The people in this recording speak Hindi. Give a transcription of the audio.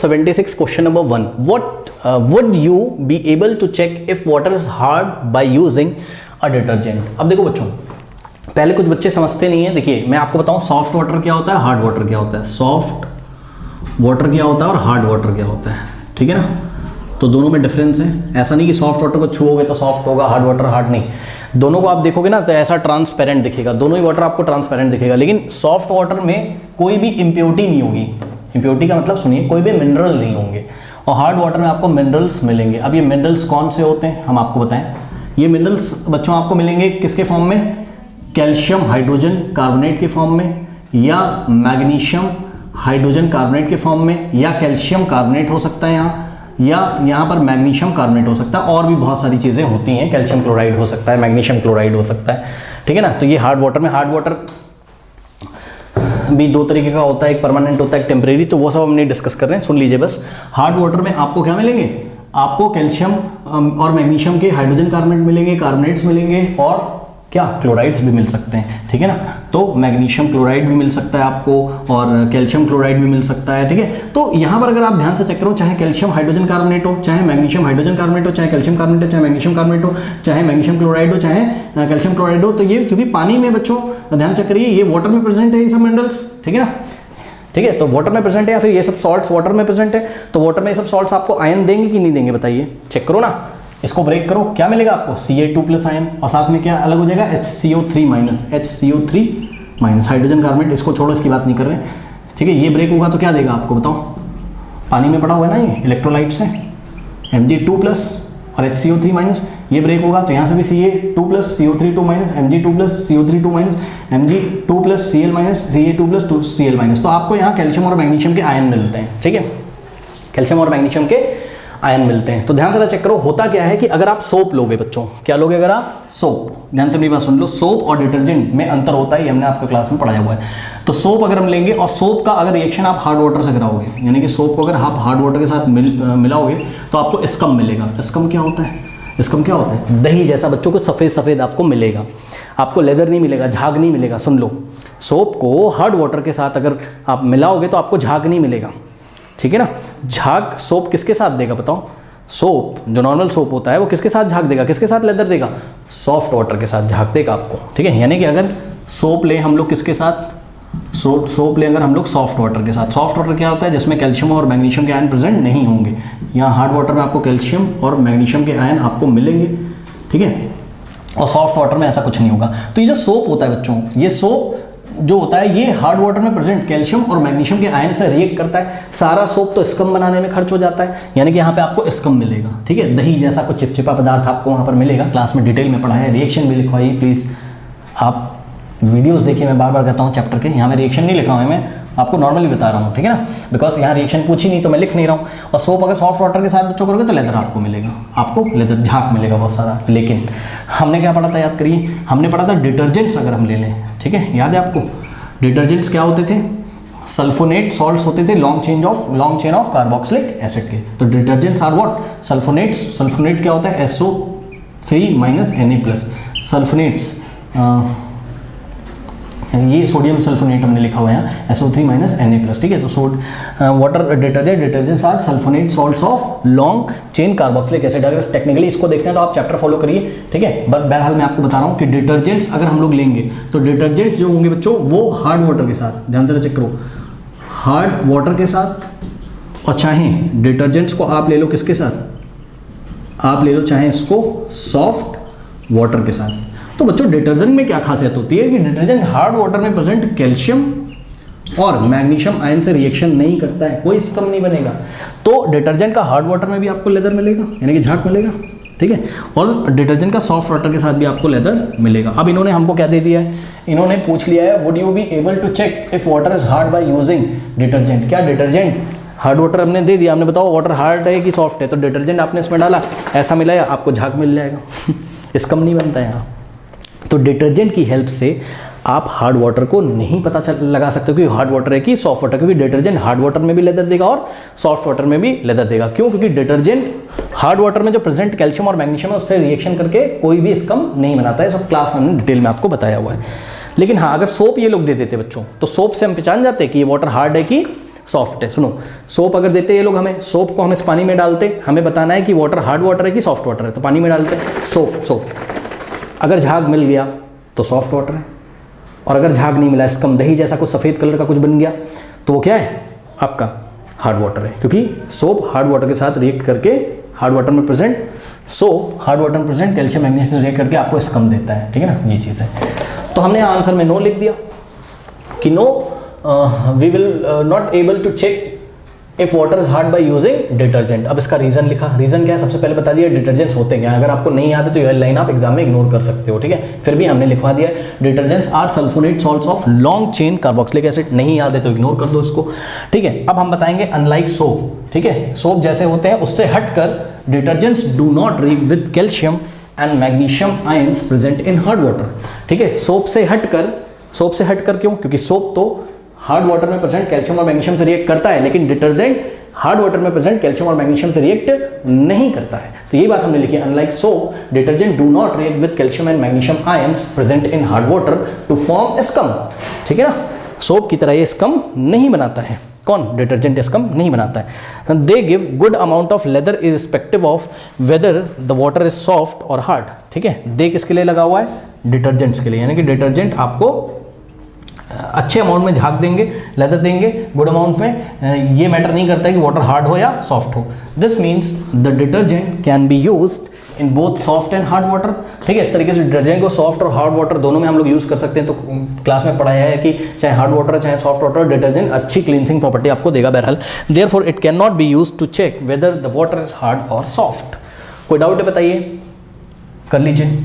76 question number 1. What would you be able to check if water is hard by using a detergent? अब देखो बच्चों, पहले कुछ बच्चे समझते नहीं है. देखिए मैं आपको बताऊं सॉफ्ट वाटर क्या होता है, हार्ड वाटर क्या होता है. सॉफ्ट वाटर क्या होता है और हार्ड वाटर क्या होता है, ठीक है ना. तो दोनों में डिफरेंस है. ऐसा नहीं कि सॉफ्ट वाटर को छुओगे तो सॉफ्ट होगा, हार्ड वाटर हार्ड नहीं. दोनों को आप देखोगे ना तो ऐसा ट्रांसपेरेंट दिखेगा, दोनों ही वाटर आपको ट्रांसपेरेंट दिखेगा. लेकिन सॉफ्ट वाटर में कोई भी इम्प्योरिटी नहीं होगी. इम्प्योरिटी का मतलब सुनिए, कोई भी मिनरल नहीं होंगे. और हार्ड वाटर में आपको मिनरल्स मिलेंगे. अब ये मिनरल्स कौन से होते हैं हम आपको बताएं. ये मिनरल्स बच्चों आपको मिलेंगे किसके फॉर्म में, कैल्शियम हाइड्रोजन कार्बोनेट के फॉर्म में, या मैग्नीशियम हाइड्रोजन कार्बोनेट के फॉर्म में, या कैल्शियम कार्बोनेट हो सकता है यहाँ, या यहाँ पर मैग्नीशियम कार्बोनेट हो सकता है. और भी बहुत सारी चीज़ें होती हैं, कैल्शियम क्लोराइड हो सकता है, मैग्नीशियम क्लोराइड हो सकता है, ठीक है ना. तो ये हार्ड वाटर में, हार्ड वाटर भी दो तरीके का होता है, एक परमानेंट होता है, एक टेम्परेरी. तो वो सब हम नहीं डिस्कस कर रहे हैं, सुन लीजिए बस. हार्ड वाटर में आपको क्या मिलेंगे, आपको कैल्शियम और मैग्नीशियम के हाइड्रोजन कार्बोनेट मिलेंगे, कार्बोनेट्स मिलेंगे, और क्या क्लोराइड्स भी मिल सकते हैं, ठीक है ना. तो मैग्नीशियम क्लोराइड भी मिल सकता है आपको, और कैल्शियम क्लोराइड भी मिल सकता है, ठीक है. तो यहाँ पर अगर आप ध्यान से चेक करो, चाहे कैल्शियम हाइड्रोजन कार्बोनेट हो, चाहे मैग्नीशियम हाइड्रोजन कार्बोनेट हो, चाहे कैल्शियम कार्बोनेट हो, चाहे मैग्नीशियम कार्बोनेट हो, चाहे मैग्नीशियम क्लोराइड हो, चाहे कैल्शियम क्लोराइड हो, तो ये क्योंकि पानी में बच्चों ध्यान चेक करिए, ये वाटर में प्रेजेंट है ये सब मिनरल्स, ठीक है ना. ठीक है, तो वाटर में प्रेजेंट है, या फिर ये सब सॉल्ट्स वाटर में प्रेजेंट है. तो वाटर में ये सब सॉल्ट्स आपको आयन देंगे कि नहीं देंगे, बताइए. चेक करो ना, इसको ब्रेक करो, क्या मिलेगा आपको, Ca2+ आयन, और साथ में क्या अलग हो जाएगा, HCO3- हाइड्रोजन कार्बोनेट. इसको छोड़ो, इसकी बात नहीं कर रहे, ठीक है. ये ब्रेक होगा तो क्या देगा आपको, बताओ. पानी में पड़ा हुआ है ना, ये इलेक्ट्रोलाइट्स है, Mg2+ और HCO3-. ये ब्रेक होगा तो यहाँ से भी Ca2+, CO3-, Mg2+, CO3-, Mg2+, Cl-, Ca2+, Cl-. तो आपको यहाँ कैल्शियम और मैग्नीशियम के आयन मिलते हैं, ठीक है. कैल्शियम और मैग्नीशियम के आयन मिलते हैं. तो ध्यान से चेक करो, होता क्या है कि अगर आप सोप लोगे बच्चों, क्या लोगे अगर आप सोप, ध्यान से मेरी बात सुन लो, सोप और डिटर्जेंट में अंतर होता है, ये हमने आपके क्लास में पढ़ाया हुआ है. तो सोप अगर हम लेंगे, और सोप का अगर रिएक्शन आप हार्ड वाटर से कराओगे, यानी कि सोप को अगर आप हार्ड वाटर के साथ मिलाओगे तो आपको स्कम मिलेगा. स्कम क्या होता है, स्कम क्या होता है, दही जैसा बच्चों को सफ़ेद सफ़ेद आपको मिलेगा. आपको लेदर नहीं मिलेगा, झाग नहीं मिलेगा. सुन लो, सोप को हार्ड वाटर के साथ अगर आप मिलाओगे तो आपको झाग नहीं मिलेगा, ठीक है ना. झाग सोप किसके साथ देगा, बताओ. सोप जो नॉर्मल सोप होता है वो किसके साथ झाग देगा, किसके साथ लेदर देगा, सॉफ्ट वाटर के साथ झाग देगा आपको, ठीक है. यानी कि अगर सोप ले हम लोग किसके साथ, सोप ले अगर हम लोग सॉफ्ट वाटर के साथ. सॉफ्ट वाटर क्या होता है, जिसमें कैल्शियम और मैग्नीशियम के आयन प्रेजेंट नहीं होंगे. यहाँ हार्ड वाटर में आपको कैल्शियम और मैग्नीशियम के आयन आपको मिलेंगे, ठीक है. और सॉफ्ट वाटर में ऐसा कुछ नहीं होगा. तो ये जो सोप होता है बच्चों, ये सोप जो होता है ये हार्ड वाटर में प्रेजेंट कैल्शियम और मैग्नीशियम के आयन से रिएक्ट करता है. सारा सोप तो स्कम बनाने में खर्च हो जाता है, यानी कि यहाँ पे आपको स्कम मिलेगा, ठीक है. दही जैसा कुछ चिपचिपा पदार्थ आपको वहाँ पर मिलेगा. क्लास में डिटेल में पढ़ा है, रिएक्शन भी लिखवाइए प्लीज़. आप वीडियोस देखिए, मैं बार बार कहता हूँ चैप्टर के, यहाँ मैं रिएक्शन नहीं लिखा हूँ, मैं आपको नॉर्मली बता रहा हूँ, ठीक है ना. बिकॉज यहाँ रिएक्शन पूछी नहीं तो मैं लिख नहीं रहा हूँ. और सोप अगर सॉफ्ट वाटर के साथ बच्चों करोगे तो लेदर आपको मिलेगा, आपको लेदर झाग मिलेगा बहुत सारा. लेकिन हमने क्या पढ़ा था, याद करिए, हमने पढ़ा था डिटर्जेंट्स अगर हम ले लें, ठीक है, याद है आपको. डिटर्जेंट्स क्या होते थे, सल्फोनेट सॉल्ट्स होते थे, long chain of carboxylic acid के. तो detergents are what, sulphonates. Sulphonate क्या होता है, SO3- Na+. सल्फोनेट्स ये सोडियम सल्फोनेट हमने लिखा हुआ है यहाँ, SO3- Na+, ठीक है. तो water detergents are sulphonate salts of long chain carboxylic acid. अगर टेक्निकली इसको देखते हैं तो आप चैप्टर फॉलो करिए, ठीक है. बट बहरहाल मैं आपको बता रहा हूँ कि डिटर्जेंट्स अगर हम लोग लेंगे तो डिटर्जेंट्स जो होंगे बच्चों वो हार्ड वाटर के साथ, ध्यान से चेक करो, हार्ड वाटर के साथ. और चाहे डिटर्जेंट्स को आप ले लो किसके साथ, आप ले लो चाहे इसको सॉफ्ट वाटर के साथ. तो बच्चों डिटर्जेंट में क्या खासियत होती है कि डिटर्जेंट हार्ड वाटर में प्रेजेंट कैल्शियम और मैग्नीशियम आयन से रिएक्शन नहीं करता है, कोई स्कम नहीं बनेगा. तो डिटर्जेंट का हार्ड वाटर में भी आपको लेदर मिलेगा, यानी कि झाग मिलेगा, ठीक है. और डिटर्जेंट का सॉफ्ट वाटर के साथ भी आपको लेदर मिलेगा. अब इन्होंने हमको क्या दे दिया है, इन्होंने पूछ लिया है would you be able to check if water is hard by using detergent. क्या डिटर्जेंट हार्ड वाटर हमने दे दिया, हमने बताओ वाटर हार्ड है कि सॉफ्ट है, तो डिटर्जेंट आपने इसमें डाला, ऐसा मिलाया, आपको झाग मिल जाएगा. स्कम नहीं बनता है यहाँ. तो डिटर्जेंट की हेल्प से आप हार्ड वाटर को नहीं पता लगा सकते कि हार्ड वाटर है कि सॉफ्ट वाटर, क्योंकि डिटर्जेंट हार्ड वाटर में भी लेदर देगा और सॉफ्ट वाटर में भी लेदर देगा. क्यों, क्योंकि डिटर्जेंट हार्ड वाटर में जो प्रेजेंट कैल्शियम और मैग्नीशियम है उससे रिएक्शन करके कोई भी स्कम नहीं बनाता है. सब क्लास में डिटेल में आपको बताया हुआ है. लेकिन हाँ, अगर सोप ये लोग दे देते बच्चों, तो सोप से हम पहचान जाते हैं कि ये वाटर हार्ड है कि सॉफ्ट है। सुनो, सोप अगर देते ये लोग हमें, सोप को हम इस पानी में डालते, हमें बताना है कि वाटर हार्ड वाटर है कि सॉफ्ट वाटर है, तो पानी में डालते सोप अगर झाग मिल गया तो सॉफ्ट वाटर है, और अगर झाग नहीं मिला, स्कम दही जैसा कुछ सफ़ेद कलर का कुछ बन गया तो वो क्या है आपका हार्ड वाटर है, क्योंकि सोप हार्ड वाटर के साथ रिएक्ट करके हार्ड वाटर में प्रेजेंट हार्ड वाटर में प्रेजेंट कैल्शियम मैग्नीशियम रिएक्ट करके आपको स्कम देता है, ठीक है ना, ये चीज़ है। तो हमने आंसर में नो लिख दिया कि no we will not able to check if water is hard by using detergent. अब इसका रीजन लिखा, रीजन क्या है सबसे पहले बता दिया, डिटर्जेंट्स होते हैं क्या, अगर आपको नहीं याद है तो यह लाइन आप एग्जाम में इग्नोर कर सकते हो, ठीक है, फिर भी हमने लिखवा दिया detergents are sulphonate salts of long chain carboxylic acid, नहीं याद है तो इग्नोर कर दो इसको, ठीक है। अब हम बताएंगे अनलाइक सोप, ठीक है, सोप जैसे होते हैं उससे हटकर detergents do not react with calcium and magnesium ions present in hard water, ठीक है। सोप से हटकर क्यों, क्योंकि सोप तो हार्ड वाटर में प्रेजेंट कैल्शियम और मैग्नीशियम से रिएक्ट करता है, लेकिन डिटर्जेंट हार्ड वाटर में प्रेजेंट कैल्शियम और मैग्नीशियम से रिएक्ट नहीं करता है। तो ये बात हमने लिखी, unlike soap detergent do not react with calcium and magnesium ions present in hard water to form scum, ठीक है ना, सोप की तरह ये स्कम नहीं बनाता है, कौन, डिटर्जेंट स्कम नहीं बनाता है। They give good amount of leather irrespective of weather the water is soft और हार्ड, ठीक है। दे किसके लिए लगा हुआ है, डिटर्जेंट्स के लिए, यानी कि डिटर्जेंट आपको अच्छे अमाउंट में झाग देंगे, लेदर देंगे गुड अमाउंट में, ये मैटर नहीं करता है कि वाटर हार्ड हो या सॉफ्ट हो। This means the detergent can be used in both soft and hard water, ठीक है। इस तरीके से डिटर्जेंट को सॉफ्ट और हार्ड वाटर दोनों में हम लोग यूज़ कर सकते हैं। तो क्लास में पढ़ाया है कि चाहे हार्ड वाटर चाहे सॉफ्ट वाटर, डिटर्जेंट अच्छी क्लींसिंग प्रॉपर्टी आपको देगा बहरहाल। Therefore it can not be used to check whether the water is hard और सॉफ्ट। कोई डाउट है बताइए, कर लीजिए।